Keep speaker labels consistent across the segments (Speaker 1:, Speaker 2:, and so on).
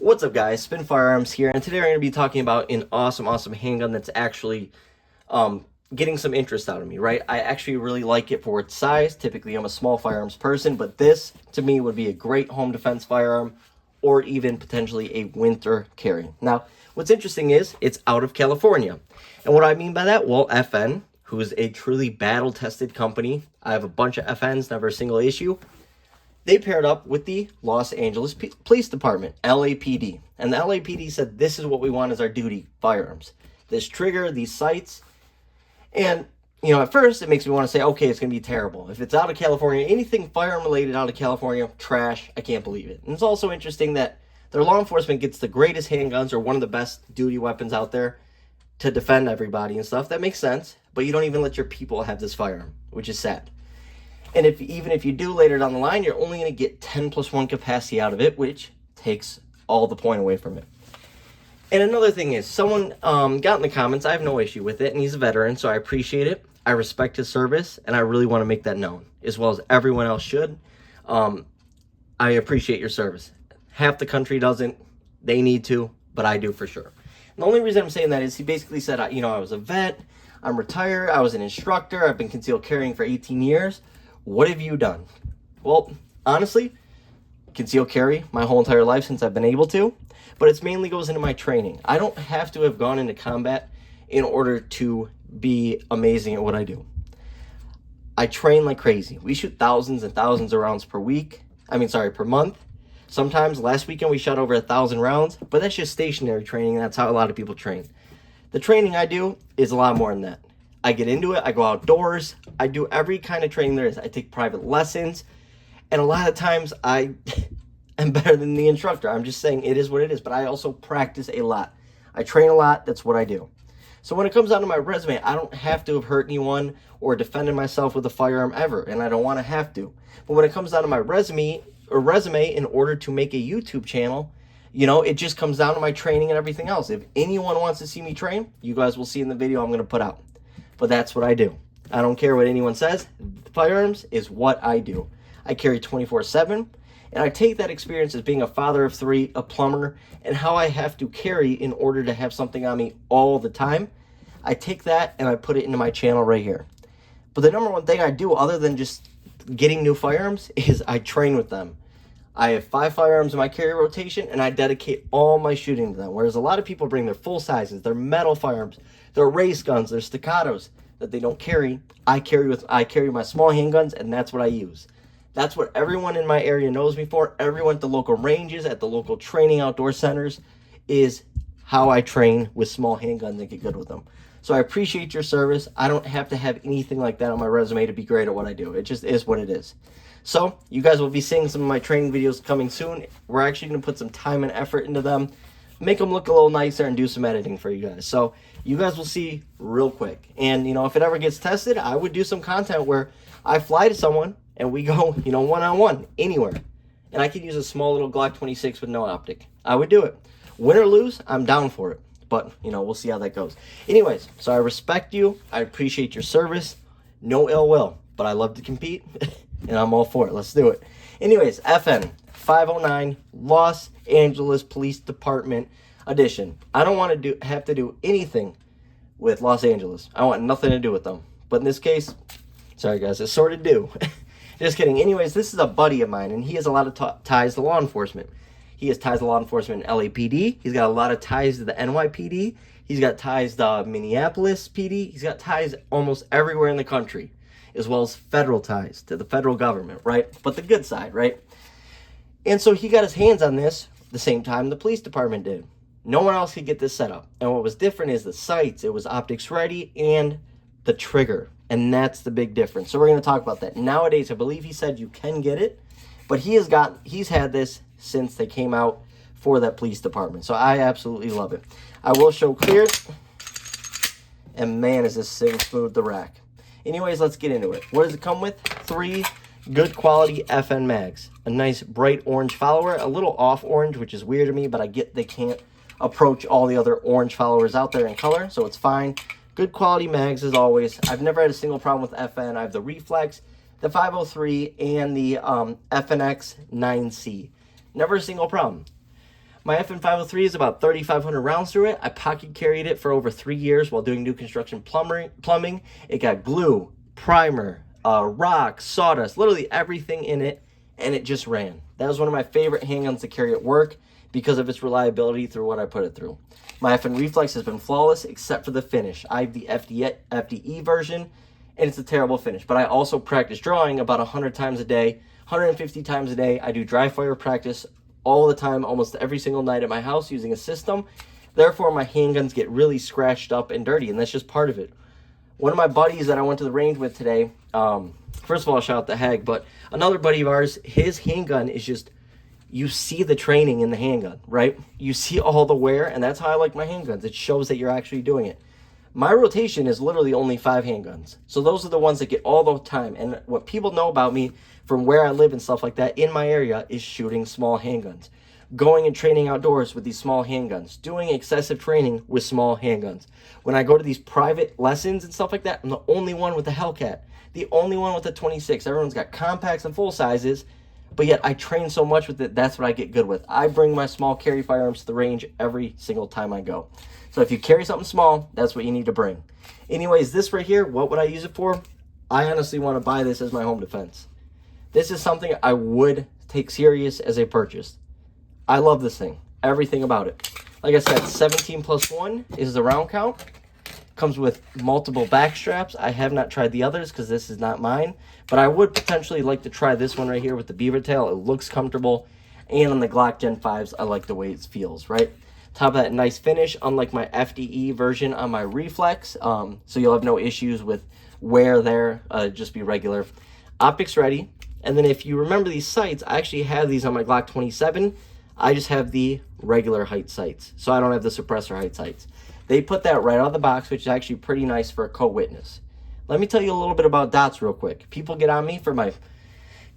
Speaker 1: What's up, guys? Spin Firearms here, and today we're going to be talking about an awesome handgun that's actually getting some interest out of me, right? I actually really like it for its size. Typically, I'm a small firearms person, but this, to me, would be a great home defense firearm or even potentially a winter carry. Now, what's interesting is it's out of California. And what I mean by that, well, FN, who is a truly battle-tested company, I have a bunch of FNs, never a single issue. They paired up with the Los Angeles Police Department, LAPD. And the LAPD said, this is what we want as our duty firearms. This trigger, these sights. And, you know, at first it makes me want to say, okay, it's going to be terrible. If it's out of California, anything firearm related out of California, trash, I can't believe it. And it's also interesting that their law enforcement gets the greatest handguns or one of the best duty weapons out there to defend everybody and stuff. That makes sense. But you don't even let your people have this firearm, which is sad. And even if you do later down the line, you're only going to get 10+1 capacity out of it, which takes all the point away from it. And another thing is, someone got in the comments, I have no issue with it, and he's a veteran, so I appreciate it. I respect his service, and I really want to make that known, as well as everyone else should. I appreciate your service. Half the country doesn't. They need to, but I do for sure. And the only reason I'm saying that is he basically said, I was a vet, I'm retired, I was an instructor, I've been concealed carrying for 18 years. What have you done? Well, honestly, concealed carry my whole entire life since I've been able to, but it mainly goes into my training. I don't have to have gone into combat in order to be amazing at what I do. I train like crazy. We shoot thousands and thousands of rounds per month. Sometimes last weekend we shot over 1,000 rounds, but that's just stationary training. That's how a lot of people train. The training I do is a lot more than that. I get into it, I go outdoors, I do every kind of training there is. I take private lessons, and a lot of times I am better than the instructor. I'm just saying it is what it is, but I also practice a lot. I train a lot, that's what I do. So when it comes down to my resume, I don't have to have hurt anyone or defended myself with a firearm ever, and I don't want to have to. But when it comes down to my resume in order to make a YouTube channel, you know, it just comes down to my training and everything else. If anyone wants to see me train, you guys will see in the video I'm going to put out. But that's what I do. I don't care what anyone says. Firearms is what I do. I carry 24/7, and I take that experience as being a father of 3, a plumber, and how I have to carry in order to have something on me all the time. I take that and I put it into my channel right here. But the number one thing I do other than just getting new firearms is I train with them. I have 5 firearms in my carry rotation, and I dedicate all my shooting to them. Whereas a lot of people bring their full sizes, their metal firearms, their race guns, their staccatos that they don't carry. I carry my small handguns, and that's what I use. That's what everyone in my area knows me for. Everyone at the local ranges, at the local training outdoor centers, is how I train with small handguns and get good with them. So I appreciate your service. I don't have to have anything like that on my resume to be great at what I do. It just is what it is. So you guys will be seeing some of my training videos coming soon. We're actually going to put some time and effort into them, make them look a little nicer, and do some editing for you guys. So you guys will see real quick. And, you know, if it ever gets tested, I would do some content where I fly to someone and we go, you know, one-on-one anywhere. And I could use a small little Glock 26 with no optic. I would do it. Win or lose, I'm down for it. But, you know, we'll see how that goes. Anyways, so I respect you. I appreciate your service. No ill will, but I love to compete. And I'm all for it. Let's do it. Anyways, FN 509 Los Angeles Police Department edition. I don't want to have to do anything with Los Angeles. I want nothing to do with them. But in this case, sorry guys, I sort of do. Just kidding. Anyways, this is a buddy of mine, and he has a lot of ties to law enforcement. He has ties to law enforcement in LAPD. He's got a lot of ties to the NYPD. He's got ties to Minneapolis PD. He's got ties almost everywhere in the country, as well as federal ties to the federal government, right? But the good side, right? And so he got his hands on this the same time the police department did. No one else could get this set up. And what was different is the sights. It was optics ready and the trigger. And that's the big difference. So we're going to talk about that. Nowadays, I believe he said you can get it, but he's had this since they came out for that police department. So I absolutely love it. I will show clear. And man, is this thing smooth the rack. Anyways, let's get into it. What does it come with? 3 good quality FN mags. A nice bright orange follower. A little off orange, which is weird to me, but I get they can't approach all the other orange followers out there in color, so it's fine. Good quality mags as always. I've never had a single problem with FN. I have the Reflex, the 503, and the FNX 9C. Never a single problem. My FN503 is about 3,500 rounds through it. I pocket carried it for over 3 years while doing new construction plumbing. It got glue, primer, rock, sawdust, literally everything in it, and it just ran. That was one of my favorite handguns to carry at work because of its reliability through what I put it through. My FN Reflex has been flawless except for the finish. I have the FDE version, and it's a terrible finish. But I also practice drawing about 100 times a day, 150 times a day. I do dry fire practice all the time, almost every single night at my house using a system. Therefore, my handguns get really scratched up and dirty, and that's just part of it. One of my buddies that I went to the range with today, first of all, shout out to Hag, but another buddy of ours, his handgun is just, you see the training in the handgun, right? You see all the wear, and that's how I like my handguns. It shows that you're actually doing it. My rotation is literally only 5 handguns. So those are the ones that get all the time. And what people know about me from where I live and stuff like that in my area is shooting small handguns. Going and training outdoors with these small handguns. Doing excessive training with small handguns. When I go to these private lessons and stuff like that, I'm the only one with the Hellcat. The only one with the 26. Everyone's got compacts and full sizes. But yet I train so much with it, that's what I get good with. I bring my small carry firearms to the range every single time I go. So if you carry something small, that's what you need to bring. Anyways, this right here, what would I use it for? I honestly want to buy this as my home defense. This is something I would take serious as a purchase. I love this thing, everything about it. Like I said, 17 plus 1 is the round count. Comes with multiple back straps. I have not tried the others because this is not mine, but I would potentially like to try this one right here with the beaver tail. It looks comfortable, and on the Glock Gen 5s, I like the way it feels, right? Top of that, nice finish, unlike my FDE version on my Reflex, so you'll have no issues with wear there, just be regular. Optics ready, and then if you remember these sights, I actually have these on my Glock 27. I just have the regular height sights, so I don't have the suppressor height sights. They put that right out of the box, which is actually pretty nice for a co-witness. Let me tell you a little bit about dots real quick. People get on me for my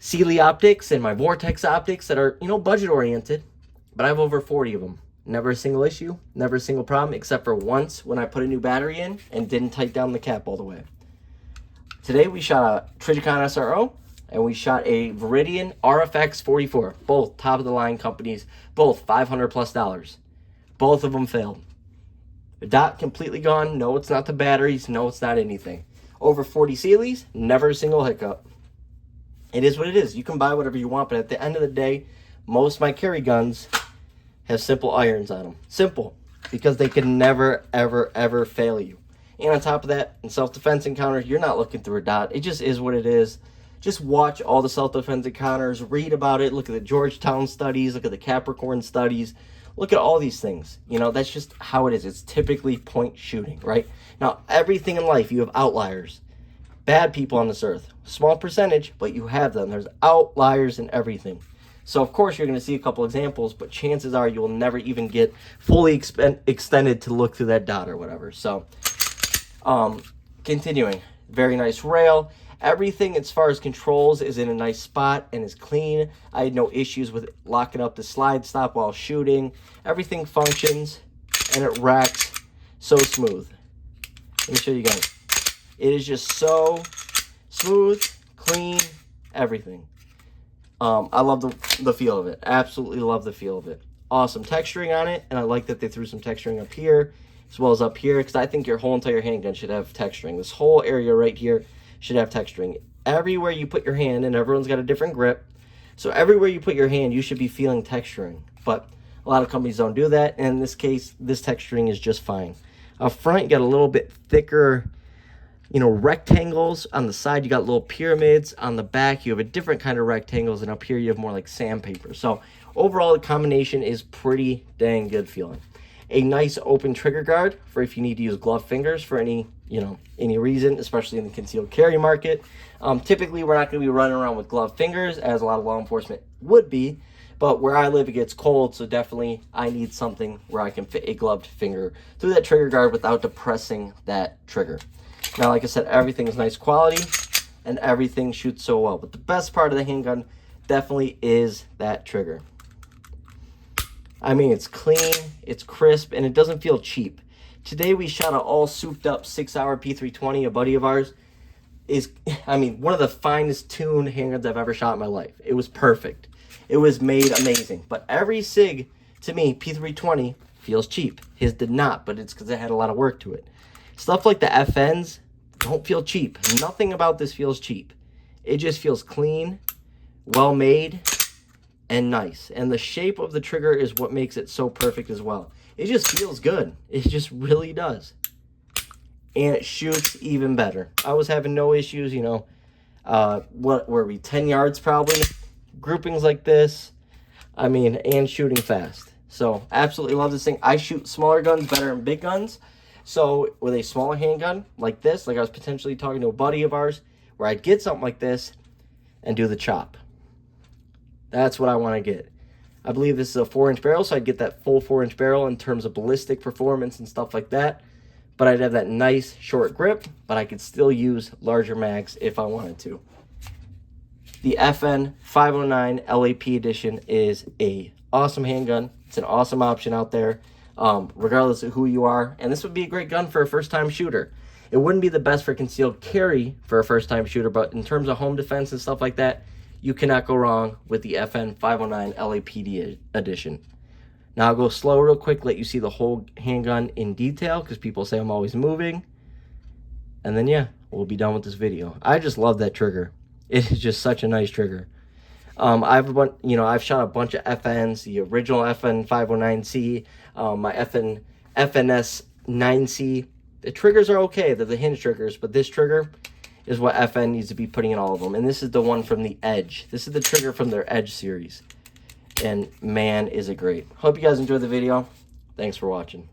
Speaker 1: Sealy optics and my Vortex optics that are, budget oriented, but I have over 40 of them. Never a single issue, never a single problem, except for once when I put a new battery in and didn't tighten down the cap all the way. Today we shot a Trijicon SRO and we shot a Viridian RFX 44, both top of the line companies, both $500+. Both of them failed. The dot completely gone. No, it's not the batteries. No, it's not anything. Over 40 Sealy's, never a single hiccup. It is what it is. You can buy whatever you want, but at the end of the day, most of my carry guns have simple irons on them. Simple, because they can never, ever, ever fail you. And on top of that, in self-defense encounters, you're not looking through a dot. It just is what it is. Just watch all the self-defense encounters, read about it, look at the Georgetown studies, look at the Capricorn studies. Look at all these things. That's just how it is. It's typically point shooting, right? Now, everything in life, you have outliers. Bad people on this earth. Small percentage, but you have them. There's outliers in everything. So, of course, you're going to see a couple examples, but chances are you will never even get fully extended to look through that dot or whatever. So, continuing. Very nice rail. Everything as far as controls is in a nice spot and is clean. I had no issues with locking up the slide stop while shooting. Everything functions and it racks so smooth. Let me show you guys. It is just so smooth, clean, everything. I love the feel of it. Absolutely love the feel of it. Awesome texturing on it, and I like that they threw some texturing up here as well as up here, because I think your whole entire handgun should have texturing. This whole area right here should have texturing. Everywhere you put your hand, and everyone's got a different grip, so everywhere you put your hand, you should be feeling texturing. But a lot of companies don't do that, and in this case, this texturing is just fine. Up front, you got a little bit thicker, rectangles. On the side, you got little pyramids. On the back, you have a different kind of rectangles, and up here, you have more like sandpaper. So overall, the combination is pretty dang good feeling. A nice open trigger guard for if you need to use gloved fingers for any reason, especially in the concealed carry market. Typically, we're not going to be running around with gloved fingers, as a lot of law enforcement would be, but where I live, it gets cold, so definitely I need something where I can fit a gloved finger through that trigger guard without depressing that trigger. Now, like I said, everything is nice quality, and everything shoots so well, but the best part of the handgun definitely is that trigger. I mean, it's clean, it's crisp, and it doesn't feel cheap. Today we shot an all souped up 6-hour P320. A buddy of ours is, one of the finest tuned handguns I've ever shot in my life. It was perfect. It was made amazing. But every SIG to me, P320 feels cheap. His did not, but it's because it had a lot of work to it. Stuff like the FNs don't feel cheap. Nothing about this feels cheap. It just feels clean, well made, and nice. And the shape of the trigger is what makes it so perfect as well. It just feels good. It just really does. And it shoots even better. I was having no issues, you know. What were we, 10 yards probably? Groupings like this. I mean, and shooting fast. So, absolutely love this thing. I shoot smaller guns better than big guns. So, with a smaller handgun like this, like I was potentially talking to a buddy of ours, where I'd get something like this and do the chop. That's what I want to get. I believe this is a 4-inch barrel, so I'd get that full 4-inch barrel in terms of ballistic performance and stuff like that. But I'd have that nice short grip, but I could still use larger mags if I wanted to. The FN 509 LAP edition is a awesome handgun. It's an awesome option out there, regardless of who you are. And this would be a great gun for a first-time shooter. It wouldn't be the best for concealed carry for a first-time shooter, but in terms of home defense and stuff like that, you cannot go wrong with the FN 509 LAPD edition. Now I'll go slow real quick, let you see the whole handgun in detail, because people say I'm always moving. And then, yeah, we'll be done with this video. I just love that trigger. It is just such a nice trigger. I've shot a bunch of FNs, the original FN 509C, my FNS 9C. The triggers are okay, they're the hinge triggers, but this trigger is what FN needs to be putting in all of them. And this is the one from the Edge. This is the trigger from their Edge series. And man, is it great. Hope you guys enjoyed the video. Thanks for watching.